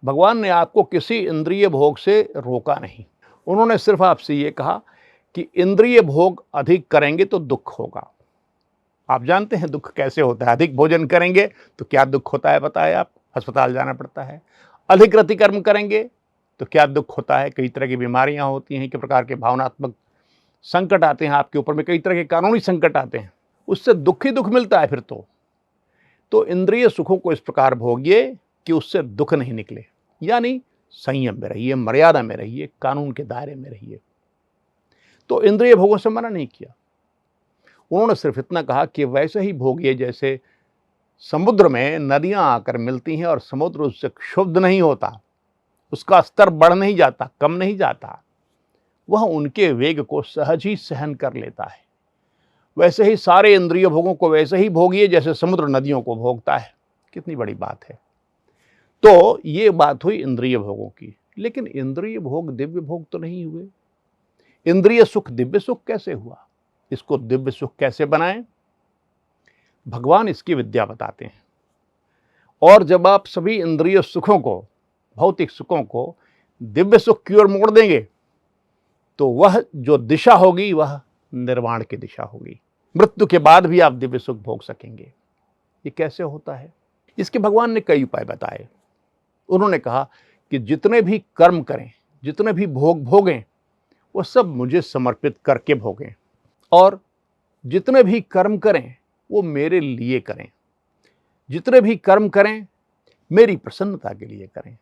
भगवान ने आपको किसी इंद्रिय भोग से रोका नहीं। उन्होंने सिर्फ आपसे ये कहा कि इंद्रिय भोग अधिक करेंगे तो दुख होगा। आप जानते हैं दुख कैसे होता है। अधिक भोजन करेंगे तो क्या दुख होता है पता है आप? अस्पताल जाना पड़ता है। अधिक रति कर्म करेंगे तो क्या दुख होता है? कई तरह की बीमारियां होती हैं, कई प्रकार के भावनात्मक संकट आते हैं आपके ऊपर में, कई तरह के कानूनी संकट आते हैं, उससे दुख ही दुख मिलता है फिर तो इंद्रिय सुखों को इस प्रकार भोगिए कि उससे दुख नहीं निकले। यानी संयम में रहिए, मर्यादा में रहिए, कानून के दायरे में रहिए। तो इंद्रिय भोगों से मना नहीं किया। उन्होंने सिर्फ इतना कहा कि वैसे ही भोगिए जैसे समुद्र में नदियां आकर मिलती हैं और समुद्र उससे क्षुब्ध नहीं होता, उसका स्तर बढ़ नहीं जाता, कम नहीं जाता, वह उनके वेग को सहज ही सहन कर लेता है। वैसे ही सारे इंद्रिय भोगों को वैसे ही भोगिए जैसे समुद्र नदियों को भोगता है। कितनी बड़ी बात है। तो ये बात हुई इंद्रिय भोगों की। लेकिन इंद्रिय भोग दिव्य भोग तो नहीं हुए। इंद्रिय सुख दिव्य सुख कैसे हुआ? इसको दिव्य सुख कैसे बनाएं? भगवान इसकी विद्या बताते हैं। और जब आप सभी इंद्रिय सुखों को, भौतिक सुखों को दिव्य सुख की ओर मोड़ देंगे तो वह जो दिशा होगी वह निर्वाण की दिशा होगी। मृत्यु के बाद भी आप दिव्य सुख भोग सकेंगे। ये कैसे होता है? इसके भगवान ने कई उपाय बताए। उन्होंने कहा कि जितने भी कर्म करें, जितने भी भोग भोगें, वो सब मुझे समर्पित करके भोगें, और जितने भी कर्म करें वो मेरे लिए करें। जितने भी कर्म करें मेरी प्रसन्नता के लिए करें।